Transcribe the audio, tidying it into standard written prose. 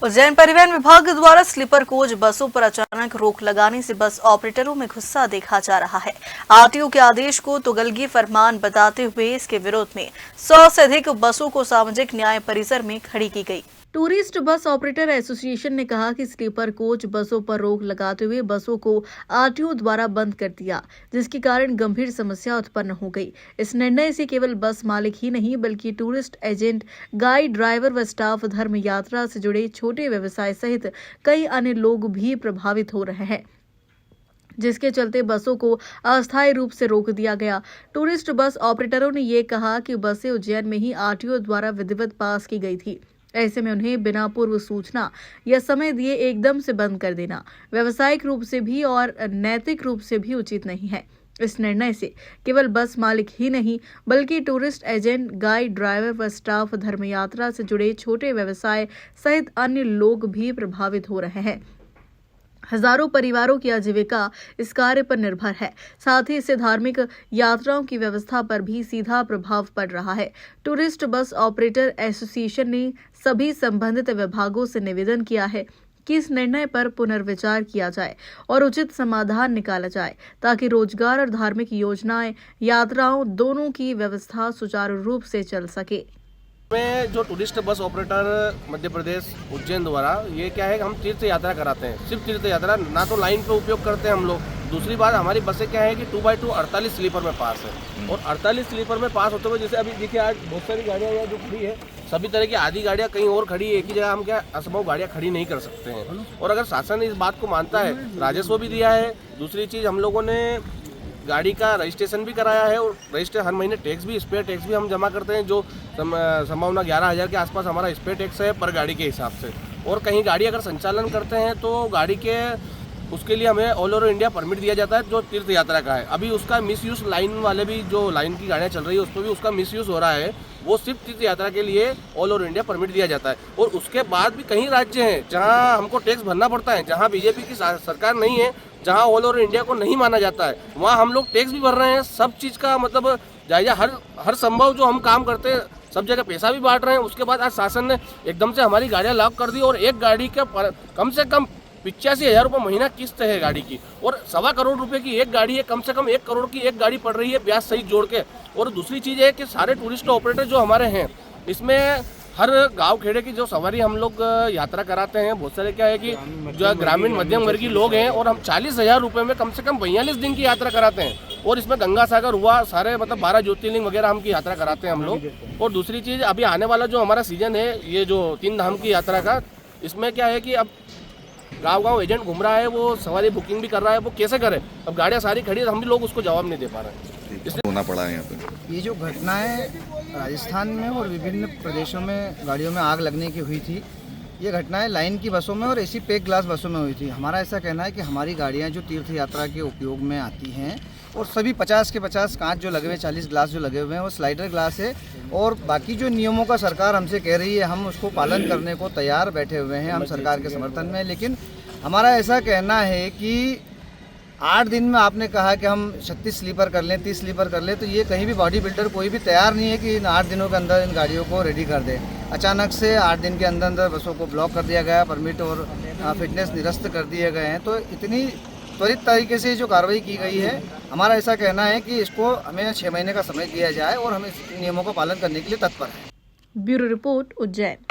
उज्जैन परिवहन विभाग द्वारा स्लीपर कोच बसों पर अचानक रोक लगाने से बस ऑपरेटरों में गुस्सा देखा जा रहा है। आरटीओ के आदेश को तुगलकी फरमान बताते हुए इसके विरोध में 100 से अधिक बसों को सामाजिक न्याय परिसर में खड़ी की गई। टूरिस्ट बस ऑपरेटर एसोसिएशन ने कहा कि स्लीपर कोच बसों पर रोक लगाते हुए बसों को आरटीओ द्वारा बंद कर दिया, जिसके कारण गंभीर समस्या उत्पन्न हो गई। इस निर्णय से केवल बस मालिक ही नहीं बल्कि टूरिस्ट एजेंट, गाइड, ड्राइवर व स्टाफ, धर्म यात्रा से जुड़े छोटे व्यवसाय सहित कई अन्य लोग भी प्रभावित हो रहे हैं, जिसके चलते बसों को अस्थायी रूप से रोक दिया गया। टूरिस्ट बस ऑपरेटरों ने ये कहा कि बसें उज्जैन में ही आरटीओ द्वारा विधिवत पास की गई थी, ऐसे में उन्हें बिना पूर्व सूचना या समय दिए एकदम से बंद कर देना व्यावसायिक रूप से भी और नैतिक रूप से भी उचित नहीं है। इस निर्णय से केवल बस मालिक ही नहीं बल्कि टूरिस्ट एजेंट, गाइड, ड्राइवर व स्टाफ, धर्म यात्रा से जुड़े छोटे व्यवसाय सहित अन्य लोग भी प्रभावित हो रहे हैं। हजारों परिवारों की आजीविका इस कार्य पर निर्भर है। साथ ही इससे धार्मिक यात्राओं की व्यवस्था पर भी सीधा प्रभाव पड़ रहा है। टूरिस्ट बस ऑपरेटर एसोसिएशन ने सभी संबंधित विभागों से निवेदन किया है कि इस निर्णय पर पुनर्विचार किया जाए और उचित समाधान निकाला जाए, ताकि रोजगार और धार्मिक योजनाएं, यात्राओं दोनों की व्यवस्था सुचारू रूप से चल सके। में जो tourist bus operator Madhya Pradesh Ujjain द्वारा ये क्या है कि हम तीर्थ यात्रा कराते हैं, सिर्फ तीर्थ यात्रा, ना तो लाइन पे उपयोग करते हैं हम लोग। दूसरी बात, हमारी बसें क्या है कि 2x2 48 स्लीपर में पास है और 48 स्लीपर में पास होते हुए जैसे अभी देखिए आज बहुत सारी गाड़ियाँ यहाँ जो खड़ी है, सभी तरह की आधी गाड़ियाँ कहीं और खड़ी है, एक ही जगह हम क्या असंभव गाड़ियाँ खड़ी नहीं कर सकते हैं। और अगर शासन इस बात को मानता है, राजस्व भी दिया है। दूसरी चीज़, हम लोगों ने गाड़ी का रजिस्ट्रेशन भी कराया है और रजिस्टर हर महीने टैक्स भी, स्पेयर टैक्स भी हम जमा करते हैं, जो संभावना 11,000 के आसपास हमारा स्पेयर टैक्स है पर गाड़ी के हिसाब से। और कहीं गाड़ी अगर संचालन करते हैं तो गाड़ी के उसके लिए हमें ऑल ओवर इंडिया परमिट दिया जाता है जो तीर्थ यात्रा का है। अभी उसका मिसयूज़ लाइन वाले भी, जो लाइन की गाड़ियाँ चल रही है उस पर भी उसका मिसयूज़ हो रहा है। वो सिर्फ तीर्थ यात्रा के लिए ऑल ओवर इंडिया परमिट दिया जाता है। और उसके बाद भी कई राज्य हैं जहाँ हमको टैक्स भरना पड़ता है, जहाँ बीजेपी की सरकार नहीं है, जहाँ ऑल ओवर इंडिया को नहीं माना जाता है, वहाँ हम लोग टैक्स भी भर रहे हैं। सब चीज़ का मतलब जायजा, हर संभव जो हम काम करते हैं सब जगह पैसा भी बांट रहे हैं। उसके बाद आज शासन ने एकदम से हमारी गाड़ियाँ लॉक कर दी और एक गाड़ी का कम से कम 85,000 रुपये महीना किस्त है गाड़ी की, और 1.25 करोड़ रुपए की एक गाड़ी है, कम से कम 1 करोड़ की एक गाड़ी पड़ रही है ब्याज सहित जोड़ के। और दूसरी चीज़ है कि सारे टूरिस्ट ऑपरेटर जो हमारे हैं, इसमें हर गांव खेड़े की जो सवारी हम लोग यात्रा कराते हैं, बहुत सारे क्या है कि जो ग्रामीण मध्यम वर्गीय लोग हैं, और हम 40,000 रुपये में कम से कम 42 दिन की यात्रा कराते हैं। और इसमें गंगा सागर हुआ, सारे मतलब 12 ज्योतिर्लिंग वगैरह हम की यात्रा कराते हैं हम लोग। और दूसरी चीज़, अभी आने वाला जो हमारा सीजन है, ये जो 3 धाम की यात्रा का, इसमें क्या है कि अब गांव एजेंट घूम रहा है, वो सवारी बुकिंग भी कर रहा है, वो कैसे करे? अब गाड़ियाँ सारी खड़ी है, हम भी लोग उसको जवाब नहीं दे पा रहे हैं, इसलिए होना पड़ा है यहाँ पे। ये जो घटनाएं राजस्थान में और विभिन्न प्रदेशों में गाड़ियों में आग लगने की हुई थी, ये घटनाएं लाइन की बसों में और एसी पैक ग्लास बसों में हुई थी। हमारा ऐसा कहना है कि हमारी गाड़ियां जो तीर्थ यात्रा के उपयोग में आती हैं, और सभी 50 के 50 कांच जो लगे हुए, 40 ग्लास जो लगे हुए हैं, वो स्लाइडर ग्लास है। और बाकी जो नियमों का सरकार हमसे कह रही है, हम उसको पालन करने को तैयार बैठे हुए हैं, हम सरकार के समर्थन में। लेकिन हमारा ऐसा कहना है कि 8 दिन में आपने कहा कि हम 36 स्लीपर कर लें, 30 स्लीपर कर लें, तो ये कहीं भी बॉडी बिल्डर कोई भी तैयार नहीं है कि इन 8 दिनों के अंदर इन गाड़ियों को रेडी कर दे। अचानक से 8 दिन के अंदर बसों को ब्लॉक कर दिया गया, परमिट और फिटनेस निरस्त कर दिए गए हैं। तो इतनी त्वरित तरीके से जो कार्रवाई की गई है, हमारा ऐसा कहना है कि इसको हमें 6 महीने का समय दिया जाए और हम इस नियमों का पालन करने के लिए तत्पर हैं। Bureau report, Ujjain.